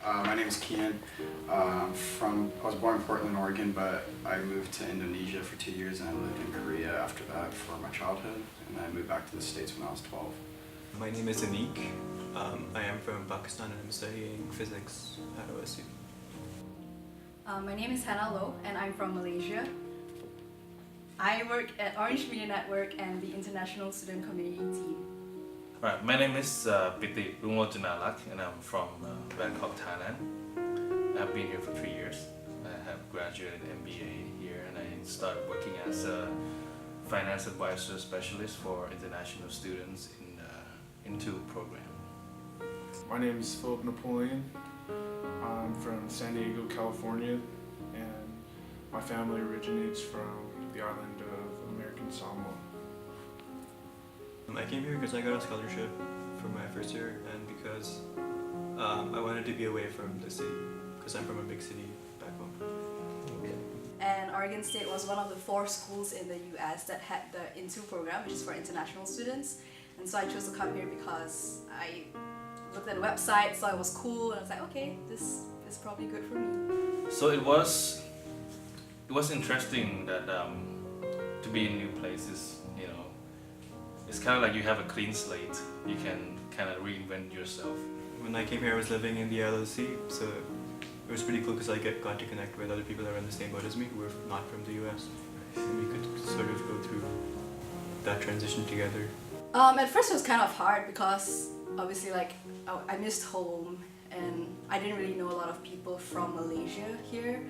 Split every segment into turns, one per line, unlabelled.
My name is Keenan. I was born in Portland, Oregon, but I moved to Indonesia for 2 years and I lived in Korea after that for my childhood, and I moved back to the States when I was 12.
My name is Anik. I am from Pakistan and I'm studying physics at OSU.
My name is Hannah Loh and I'm from Malaysia. I work at Orange Media Network and the International Student Community team.
Right, my name is Piti Rumojanalak and I'm from Bangkok, Thailand. I've been here for 3 years. I have graduated MBA here and I started working as a finance advisor specialist for international students in two program.
My name is Philip Napoleon. I'm from San Diego, California, and my family originates from the island of American Samoa.
I came here because I got a scholarship for my first year and because I wanted to be away from the city because I'm from a big city back home.
And Oregon State was one of the 4 schools in the US that had the INTO program, which is for international students. And so I chose to come here because I looked at the website, saw it was cool, and I was like, okay, this is probably good for me.
So it was interesting that to be in new places, you know, it's kind of like you have a clean slate. You can kind of reinvent yourself.
When I came here I was living in the LLC, so it was pretty cool because I got to connect with other people that were in the same boat as me who were not from the US. And we could sort of go through that transition together.
At first it was kind of hard because obviously I missed home and I didn't really know a lot of people from Malaysia here,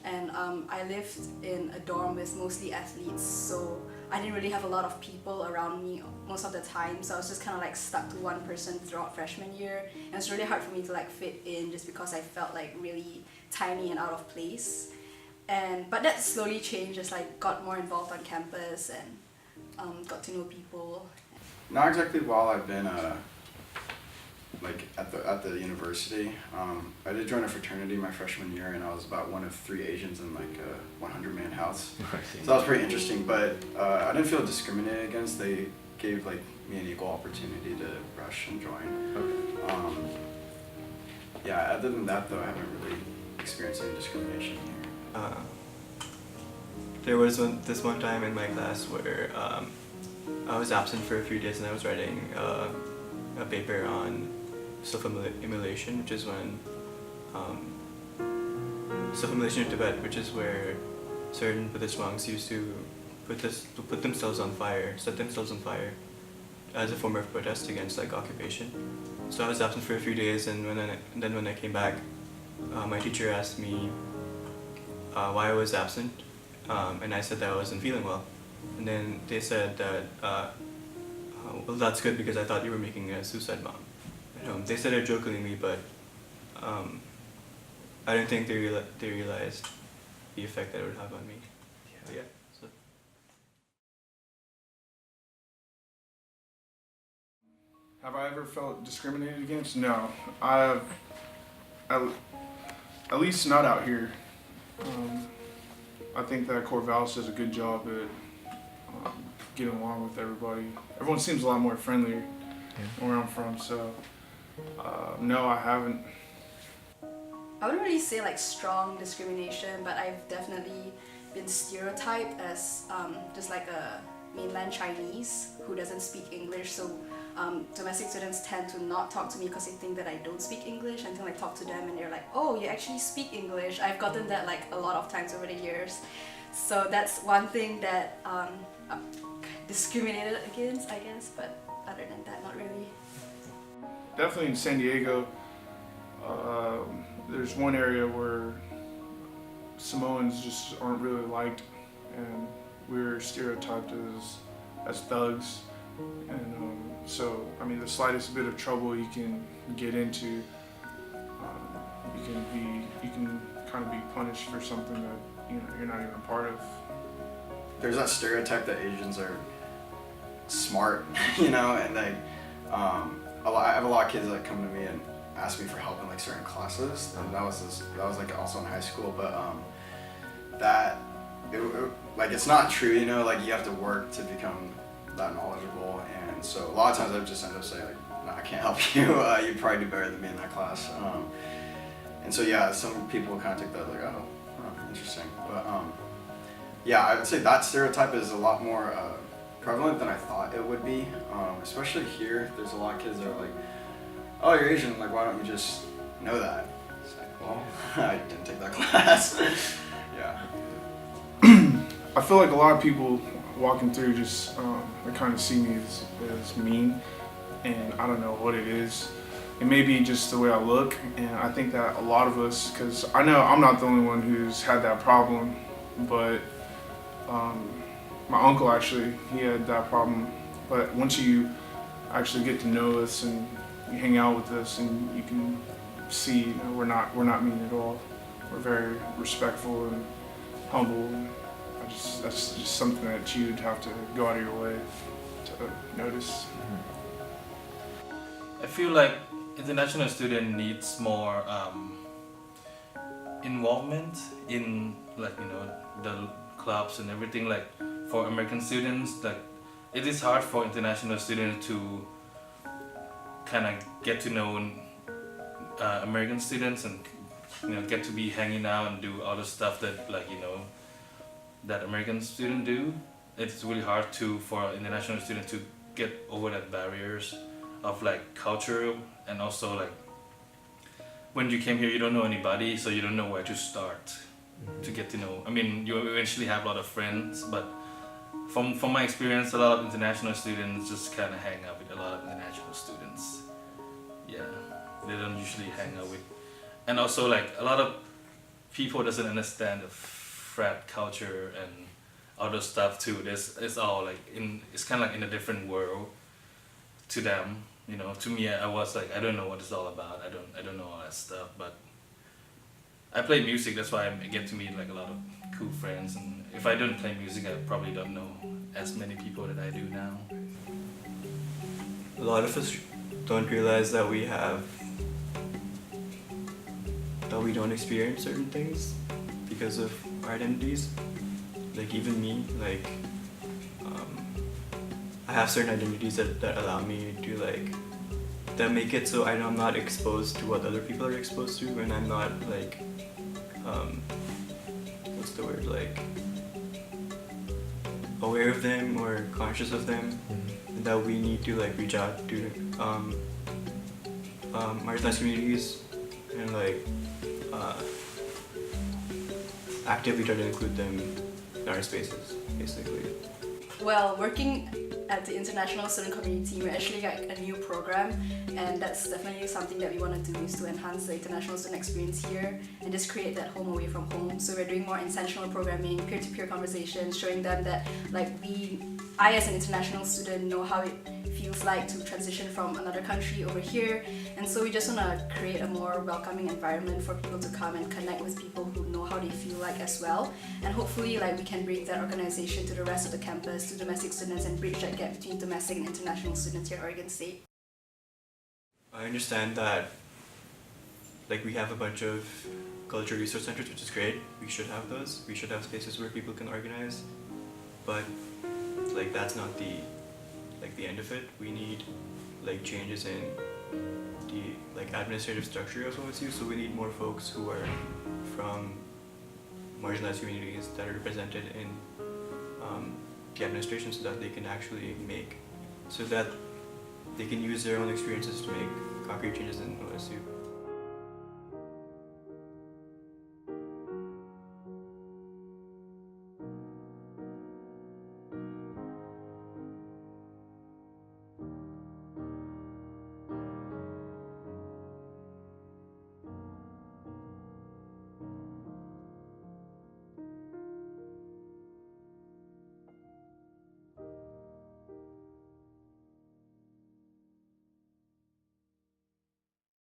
and I lived in a dorm with mostly athletes, so I didn't really have a lot of people around me most of the time, so I was just kind of like stuck to one person throughout freshman year, and it's really hard for me to like fit in just because I felt like really tiny and out of place. But that slowly changed as I got more involved on campus and got to know people.
Not exactly while I've been at the university. I did join a fraternity my freshman year, and I was about one of 3 Asians in like a 100-man house. So that was pretty interesting. But I didn't feel discriminated against. They gave like me an equal opportunity to rush and join.
Okay.
Yeah. Other than that, though, I haven't really experienced any discrimination here.
There was this one time in my class where I was absent for a few days and I was writing a paper on self-immolation, which is when self-immolation in Tibet, which is where certain Buddhist monks used to put themselves on fire, set themselves on fire as a form of protest against like occupation. So I was absent for a few days, and then when I came back, my teacher asked me why I was absent, and I said that I wasn't feeling well. And then they said that, well, that's good because I thought you were making a suicide bomb at home. They said it jokingly, but I didn't think they realized the effect that it would have on me. Yeah. So.
Have I ever felt discriminated against? No. I've, at least not out here. I think that Corvallis does a good job at getting along with everybody. Everyone seems a lot more friendlier where I'm from, so no, I haven't.
I wouldn't really say like strong discrimination, but I've definitely been stereotyped as just like a mainland Chinese who doesn't speak English, so domestic students tend to not talk to me because they think that I don't speak English until I talk to them and they're like, oh, you actually speak English. I've gotten that like a lot of times over the years. So that's one thing that I'm discriminated against, I guess, but other than that, not really.
Definitely in San Diego, there's one area where Samoans just aren't really liked, and we're stereotyped as thugs. And so, I mean, the slightest bit of trouble you can get into, you can kind of be punished for something that you're not even a part of.
There's that stereotype that Asians are smart, and like I have a lot of kids that come to me and ask me for help in like certain classes, and that was like also in high school, but it's not true, like you have to work to become that knowledgeable, and so a lot of times I just end up saying like, no, I can't help you, you probably do better than me in that class. And so yeah, some people kind of take that like, oh, interesting. But yeah, I would say that stereotype is a lot more prevalent than I thought it would be. Especially here, there's a lot of kids that are like, oh, you're Asian, like why don't you just know that? It's like, well, I didn't take that class. Yeah.
I feel like a lot of people walking through just they kind of see me as mean, and I don't know what it is. It may be just the way I look, and I think that a lot of us, because I know I'm not the only one who's had that problem, but my uncle actually, he had that problem. But once you actually get to know us and you hang out with us, and you can see, you know, we're not mean at all. We're very respectful and humble. And that's just something that you'd have to go out of your way to notice.
I feel like international student needs more involvement in, like, you know, the clubs and everything. Like for American students, like it is hard for international students to kind of get to know American students and, you know, get to be hanging out and do all the stuff that, like, you know, that American students do. It's really hard for international students to get over that barriers of like culture, and also like when you came here you don't know anybody, so you don't know where to start to get to know. I mean, you eventually have a lot of friends, but from my experience, a lot of international students just kind of hang out with a lot of international students. Yeah, they don't usually hang out with, and also like a lot of people doesn't understand the frat culture and other stuff too. It's all like it's kind of like in a different world to them. You know, to me, I was like, I don't know what it's all about. I don't know all that stuff. But I play music. That's why I get to meet like a lot of cool friends. And if I didn't play music, I probably don't know as many people that I do now.
A lot of us don't realize that we don't experience certain things because of our identities. Like even me, like I have certain identities that allow me to that make it so I'm not exposed to what other people are exposed to, and I'm not like what's the word, like aware of them or conscious of them. Mm-hmm. That we need to like reach out to marginalized communities and actively try to include them in our spaces, basically.
Well, working at the international student community, we actually got a new program, and that's definitely something that we want to do, is to enhance the international student experience here and just create that home away from home. So we're doing more intentional programming, peer-to-peer conversations, showing them that I as an international student know how it feels like to transition from another country over here, and so we just want to create a more welcoming environment for people to come and connect with people who know how they feel like as well, and hopefully we can bring that organization to the rest of the campus, to domestic students, and bridge that gap between domestic and international students here at Oregon State.
I understand that we have a bunch of culture resource centers, which is great. We should have those. We should have spaces where people can organize, but that's not the end of it. We need changes in the administrative structure of OSU. So we need more folks who are from marginalized communities that are represented in the administration, so that they can actually so that they can use their own experiences to make concrete changes in OSU.